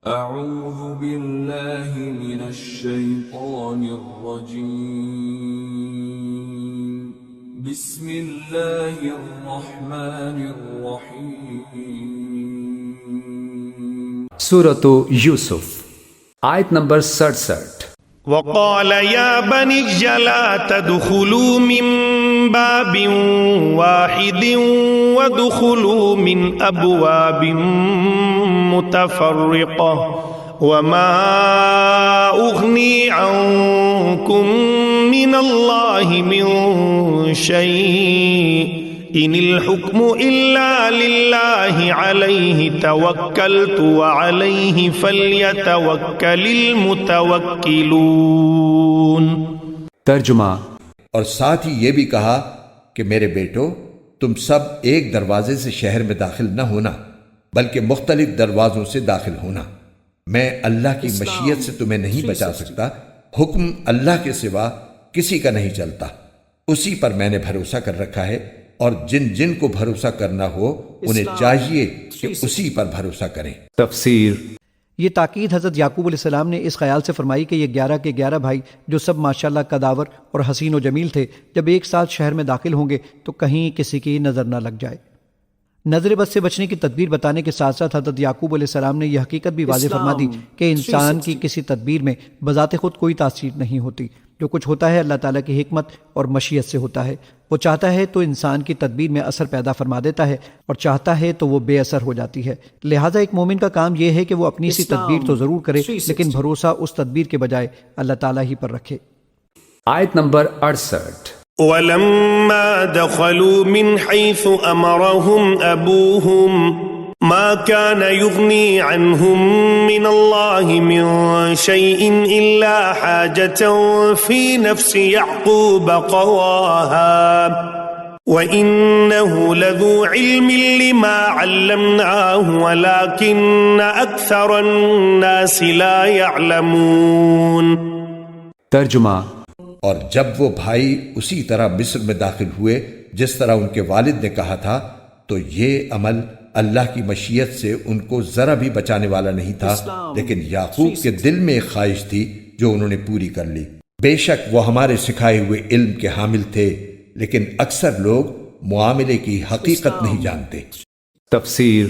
أعوذ بالله من الشيطان الرجيم بسم الله الرحمن الرحيم سورة یوسف آیت نمبر 67۔ وقال يا بني لا تدخلوا من باب واحد وادخلوا من أبواب متفرقة وما أغني عنكم من الله من شيء إن الحكم إلا لله عليه توكلت وعليه فليتوكل المتوكلون۔ ترجمہ۔ اور ساتھ ہی یہ بھی کہا کہ میرے بیٹو تم سب ایک دروازے سے شہر میں داخل نہ ہونا بلکہ مختلف دروازوں سے داخل ہونا۔ میں اللہ کی مشیت سے تمہیں نہیں بچا سکتا، حکم اللہ کے سوا کسی کا نہیں چلتا، اسی پر میں نے بھروسہ کر رکھا ہے، اور جن جن کو بھروسہ کرنا ہو انہیں چاہیے کہ اسی پر بھروسہ کریں۔ تفسیر۔ یہ تاکید حضرت یعقوب علیہ السلام نے اس خیال سے فرمائی کہ یہ 11 کے 11 بھائی جو سب ماشاءاللہ قداور اور حسین و جمیل تھے، جب ایک ساتھ شہر میں داخل ہوں گے تو کہیں کسی کی نظر نہ لگ جائے۔ نظر بد سے بچنے کی تدبیر بتانے کے ساتھ ساتھ حضرت یعقوب علیہ السلام نے یہ حقیقت بھی واضح فرما دی کہ انسان کی کسی تدبیر میں بذات خود کوئی تاثیر نہیں ہوتی۔ جو کچھ ہوتا ہے اللہ تعالیٰ کی حکمت اور مشیت سے ہوتا ہے۔ وہ چاہتا ہے تو انسان کی تدبیر میں اثر پیدا فرما دیتا ہے، اور چاہتا ہے تو وہ بے اثر ہو جاتی ہے۔ لہٰذا ایک مومن کا کام یہ ہے کہ وہ اپنی سی تدبیر تو ضرور کرے، لیکن بھروسہ اس تدبیر کے بجائے اللہ تعالیٰ ہی پر رکھے۔ آیت نمبر 68۔ ولما دخلوا من حيث أمرهم أبوهم ما كان يغني عنهم من الله من شيء إلا حاجة في نفس يعقوب قضاها وإنه لذو علم لما علمناه ولكن أكثر الناس لا يعلمون۔ ترجمہ۔ اور جب وہ بھائی اسی طرح مصر میں داخل ہوئے جس طرح ان کے والد نے کہا تھا، تو یہ عمل اللہ کی مشیت سے ان کو ذرا بھی بچانے والا نہیں تھا، لیکن یعقوب کے دل میں ایک خواہش تھی جو انہوں نے پوری کر لی۔ بے شک وہ ہمارے سکھائے ہوئے علم کے حامل تھے، لیکن اکثر لوگ معاملے کی حقیقت نہیں جانتے۔ تفسیر۔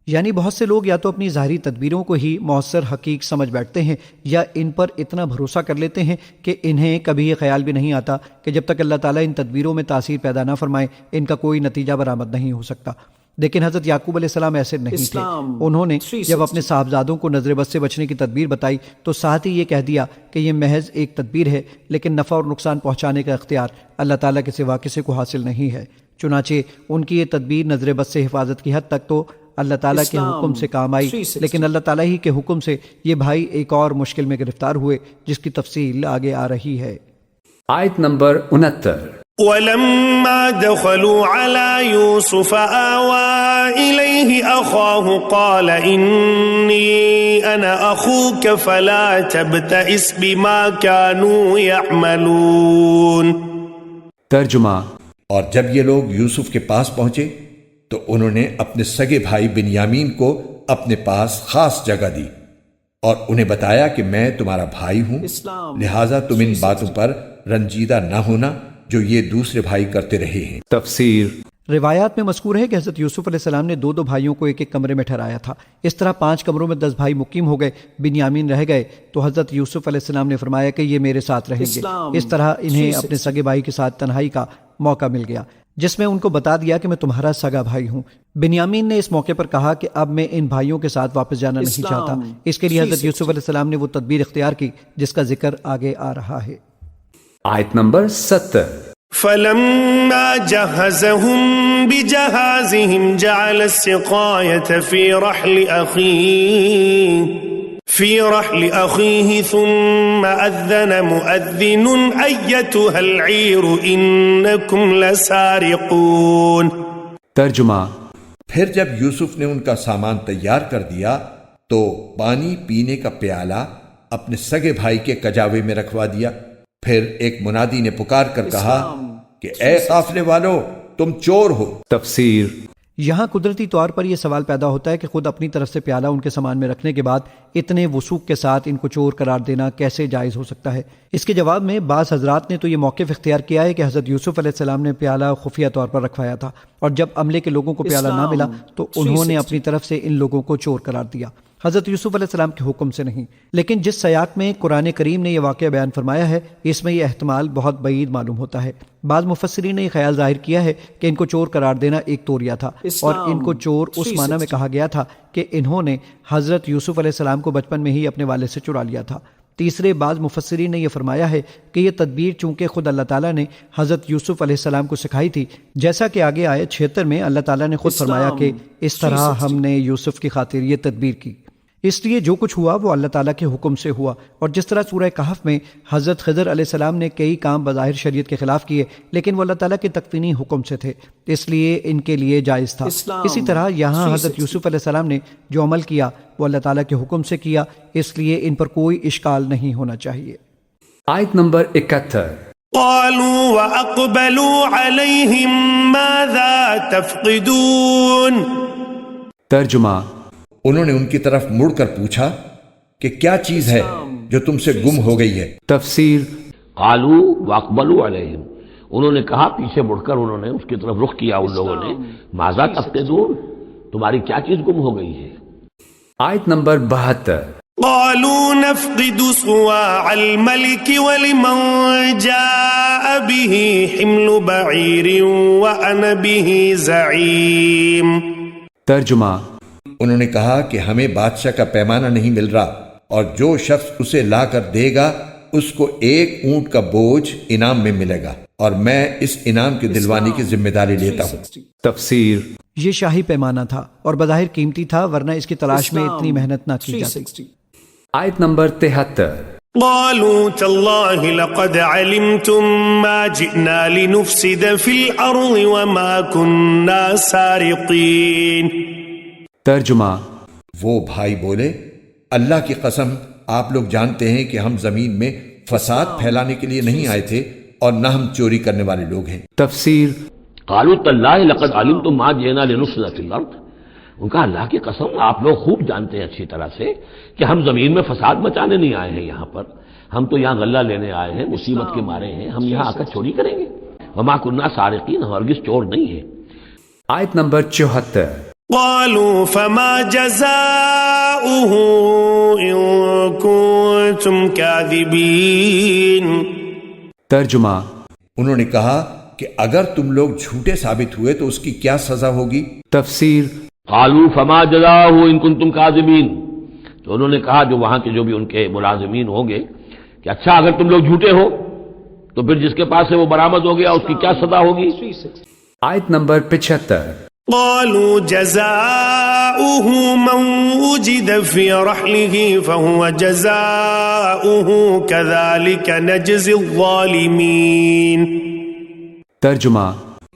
یعنی بہت سے لوگ یا تو اپنی ظاہری تدبیروں کو ہی مؤثر حقیق سمجھ بیٹھتے ہیں، یا ان پر اتنا بھروسہ کر لیتے ہیں کہ انہیں کبھی یہ خیال بھی نہیں آتا کہ جب تک اللہ تعالیٰ ان تدبیروں میں تاثیر پیدا نہ فرمائے ان کا کوئی نتیجہ برآمد نہیں ہو سکتا۔ لیکن حضرت یعقوب علیہ السلام ایسے نہیں تھے۔ انہوں نے جب اپنے صاحبزادوں کو نظر بد سے بچنے کی تدبیر بتائی تو ساتھ ہی یہ کہہ دیا کہ یہ محض ایک تدبیر ہے، لیکن نفع اور نقصان پہنچانے کا اختیار اللہ تعالیٰ کے سوا کسی کو حاصل نہیں ہے۔ چنانچہ ان کی یہ تدبیر نظر بد سے حفاظت کی حد تک تو اللہ تعالیٰ کے حکم سے کام آئی، لیکن اللہ تعالیٰ ہی کے حکم سے یہ بھائی ایک اور مشکل میں گرفتار ہوئے جس کی تفصیل آگے آ رہی ہے۔ آیت نمبر 69۔ ولما دخلوا على يوسف آوى إليه أخاه قال إني أنا أخوك فلا تبتئس بما كانوا يعملون۔ ترجمہ۔ اور جب یہ لوگ یوسف کے پاس پہنچے تو انہوں نے اپنے سگے بھائی بنیامین کو اپنے پاس خاص جگہ دی اور انہیں بتایا کہ میں تمہارا بھائی ہوں، لہٰذا تم ان باتوں پر رنجیدہ نہ ہونا جو یہ دوسرے بھائی کرتے رہے ہیں۔ تفسیر۔ روایات میں مذکور ہے کہ حضرت یوسف علیہ السلام نے دو بھائیوں کو ایک ایک کمرے میں ٹھہرایا تھا۔ اس طرح 5 کمروں میں 10 بھائی مقیم ہو گئے، بنیامین رہ گئے، تو حضرت یوسف علیہ السلام نے فرمایا کہ یہ میرے ساتھ رہیں گے۔ اس طرح انہیں اپنے سگے بھائی کے ساتھ تنہائی کا موقع مل گیا، جس میں ان کو بتا دیا کہ میں تمہارا سگا بھائی ہوں۔ بنیامین نے اس موقع پر کہا کہ اب میں ان بھائیوں کے ساتھ واپس جانا نہیں چاہتا۔ اس کے لیے حضرت یوسف علیہ السلام نے وہ تدبیر اختیار کی جس کا ذکر آگے آ رہا ہے۔ آیت نمبر 70۔ فلما جهزهم بجهازهم جعل السقاية في رحل أخيه ثم أذن مؤذن أيتها العير إنكم لسارقون۔ ترجمہ۔ پھر جب یوسف نے ان کا سامان تیار کر دیا تو پانی پینے کا پیالہ اپنے سگے بھائی کے کجاوے میں رکھوا دیا۔ پھر ایک منادی نے پکار کر کہا کہ اے قافلے والو تم چور ہو۔ تفسیر۔ یہاں قدرتی طور پر یہ سوال پیدا ہوتا ہے کہ خود اپنی طرف سے پیالہ ان کے سامان میں رکھنے کے بعد اتنے وثوق کے ساتھ ان کو چور قرار دینا کیسے جائز ہو سکتا ہے؟ اس کے جواب میں بعض حضرات نے تو یہ موقف اختیار کیا ہے کہ حضرت یوسف علیہ السلام نے پیالہ خفیہ طور پر رکھوایا تھا، اور جب عملے کے لوگوں کو پیالہ نہ ملا تو انہوں نے اپنی طرف سے ان لوگوں کو چور قرار دیا، حضرت یوسف علیہ السلام کے حکم سے نہیں۔ لیکن جس سیاق میں قرآن کریم نے یہ واقعہ بیان فرمایا ہے، اس میں یہ احتمال بہت بعید معلوم ہوتا ہے۔ بعض مفسرین نے یہ خیال ظاہر کیا ہے کہ ان کو چور قرار دینا ایک طوریہ تھا، اور ان کو چور اس معنی میں کہا گیا تھا کہ انہوں نے حضرت یوسف علیہ السلام کو بچپن میں ہی اپنے والد سے چرا لیا تھا۔ تیسرے بعض مفسرین نے یہ فرمایا ہے کہ یہ تدبیر چونکہ خود اللہ تعالیٰ نے حضرت یوسف علیہ السلام کو سکھائی تھی، جیسا کہ آگے آیت 76 میں اللہ تعالیٰ نے خود فرمایا کہ اس طرح ہم نے یوسف کی خاطر یہ تدبیر کی، اس لیے جو کچھ ہوا وہ اللہ تعالیٰ کے حکم سے ہوا۔ اور جس طرح سورہ کہف میں حضرت خضر علیہ السلام نے کئی کام بظاہر شریعت کے خلاف کیے لیکن وہ اللہ تعالیٰ کے تکوینی حکم سے تھے، اس لیے ان کے لیے جائز تھا۔ اسی طرح یہاں حضرت یوسف علیہ السلام نے جو عمل کیا وہ اللہ تعالیٰ کے حکم سے کیا، اس لیے ان پر کوئی اشکال نہیں ہونا چاہیے۔ آیت نمبر 71۔ قالوا وأقبلوا عليهم ماذا تفقدون۔ ترجمہ، انہوں نے ان کی طرف مڑ کر پوچھا کہ کیا چیز ہے جو تم سے گم ہو گئی ہے؟ تفسیر، قالوا واقبلوا علیہم، انہوں نے کہا، پیچھے مڑ کر انہوں نے اس کی طرف رخ کیا ان لوگوں نے، ماذا تفقدون، تمہاری کیا چیز گم ہو گئی ہے؟ آیت نمبر 72۔ قالوا نفقد صواع الملك ولمن جاء به حمل بعير وأنا به زعيم۔ ترجمہ، انہوں نے کہا کہ ہمیں بادشاہ کا پیمانہ نہیں مل رہا، اور جو شخص اسے لا کر دے گا اس کو ایک اونٹ کا بوجھ انعام میں ملے گا، اور میں اس انعام کی دلوانی کی ذمہ داری لیتا ہوں۔ تفسیر، یہ شاہی پیمانہ تھا اور بظاہر قیمتی تھا، ورنہ اس کی تلاش میں اتنی محنت نہ کی جاتی۔ آیت نمبر 73۔ قالوا تالله لقد علمتم ما جئنا لنفسد في الأرض وما كنا سارقين۔ ترجمہ، وہ بھائی بولے، اللہ کی قسم آپ لوگ جانتے ہیں کہ ہم زمین میں فساد پھیلانے کے لیے نہیں آئے تھے، اور نہ ہم چوری کرنے والے لوگ ہیں۔ تفسیر، قالوا تاللہ لقد علمتم ما جئنا لنفسد فی الارض، ان کا اللہ کی قسم آپ لوگ خوب جانتے ہیں اچھی طرح سے کہ ہم زمین میں فساد مچانے نہیں آئے ہیں، یہاں پر ہم تو یہاں غلہ لینے آئے ہیں، مصیبت کے مارے ہیں، ہم یہاں آ کر چوری کریں گے؟ وما كنا سارقین، ہم ہرگز چور نہیں ہیں۔ آیت نمبر 74۔ قالوا فما جزاؤه إن كنتم كاذبين۔ ترجمہ، انہوں نے کہا کہ اگر تم لوگ جھوٹے ثابت ہوئے تو اس کی کیا سزا ہوگی؟ تفسیر، قالوا فما جزاؤہ ان کنتم کاذبین، تو انہوں نے کہا جو وہاں کے جو بھی ان کے ملازمین ہوں گے کہ اچھا اگر تم لوگ جھوٹے ہو تو پھر جس کے پاس سے وہ برآمد ہو گیا اس کی کیا سزا ہوگی؟ آیت نمبر 75۔ قالوا جزاؤه من وجد في رحله فهو جزاؤه كذلك نجزي الظالمين۔ ترجمہ،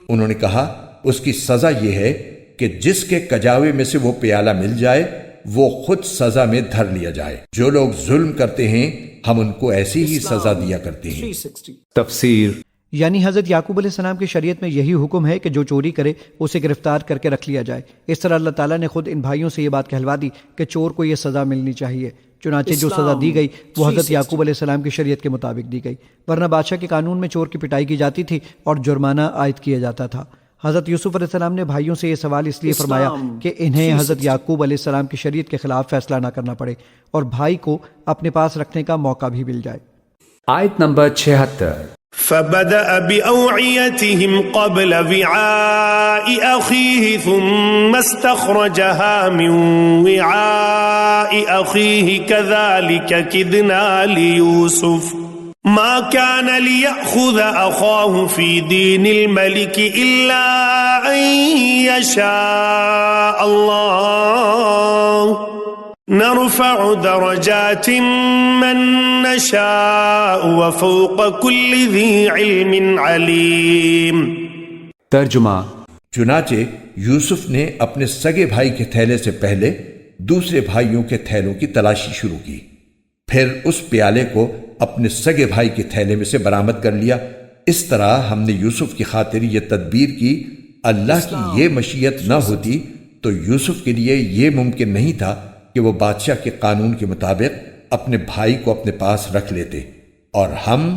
انہوں نے کہا اس کی سزا یہ ہے کہ جس کے کجاوے میں سے وہ پیالہ مل جائے وہ خود سزا میں دھر لیا جائے، جو لوگ ظلم کرتے ہیں ہم ان کو ایسی ہی سزا دیا کرتے ہیں۔ تفسیر، یعنی حضرت یعقوب علیہ السلام کی شریعت میں یہی حکم ہے کہ جو چوری کرے اسے گرفتار کر کے رکھ لیا جائے۔ اس طرح اللہ تعالیٰ نے خود ان بھائیوں سے یہ بات کہلوا دی کہ چور کو یہ سزا ملنی چاہیے، چنانچہ جو سزا دی گئی وہ حضرت یعقوب علیہ السلام کی شریعت کے مطابق دی گئی، ورنہ بادشاہ کے قانون میں چور کی پٹائی کی جاتی تھی اور جرمانہ عائد کیا جاتا تھا۔ حضرت یوسف علیہ السلام نے بھائیوں سے یہ سوال اس لیے فرمایا کہ انہیں حضرت یعقوب علیہ السلام کی شریعت کے خلاف فیصلہ نہ کرنا پڑے اور بھائی کو اپنے پاس رکھنے کا موقع بھی مل جائے۔ آیت نمبر 76۔ فبدأ بأوعيتهم قبل وعاء أخيه ثم استخرجها من وعاء أخيه كذلك كدنا ليوسف ما كان ليأخذ أخاه في دين الملك إلا أن يشاء الله نرفع درجات من نشاء وفوق كل ذي علم عليم۔ ترجمہ، چنانچہ یوسف نے اپنے سگے بھائی کے تھیلے سے پہلے دوسرے بھائیوں کے تھیلوں کی تلاشی شروع کی، پھر اس پیالے کو اپنے سگے بھائی کے تھیلے میں سے برآمد کر لیا۔ اس طرح ہم نے یوسف کی خاطر یہ تدبیر کی اللہ کی یہ مشیت نہ ہوتی تو یوسف کے لیے یہ ممکن نہیں تھا کہ وہ بادشاہ کے قانون کے مطابق اپنے بھائی کو اپنے پاس رکھ لیتے، اور ہم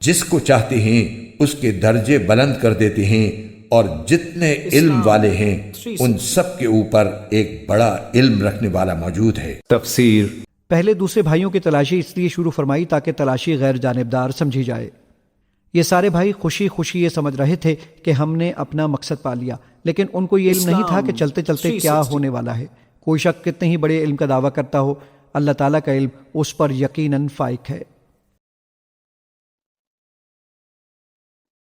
جس کو چاہتے ہیں اس کے درجے بلند کر دیتے ہیں، اور جتنے علم والے ہیں ان سب کے اوپر ایک بڑا علم رکھنے والا موجود ہے۔ تفسیر پہلے دوسرے بھائیوں کی تلاشی اس لیے شروع فرمائی تاکہ تلاشی غیر جانبدار سمجھی جائے۔ یہ سارے بھائی خوشی خوشی یہ سمجھ رہے تھے کہ ہم نے اپنا مقصد پا لیا، لیکن ان کو یہ علم نہیں تھا کہ چلتے چلتے کیا ہونے والا ہے۔ کوئی شخص کتنے ہی بڑے علم کا دعویٰ کرتا ہو، اللہ تعالیٰ کا علم اس پر یقیناً فائق ہے۔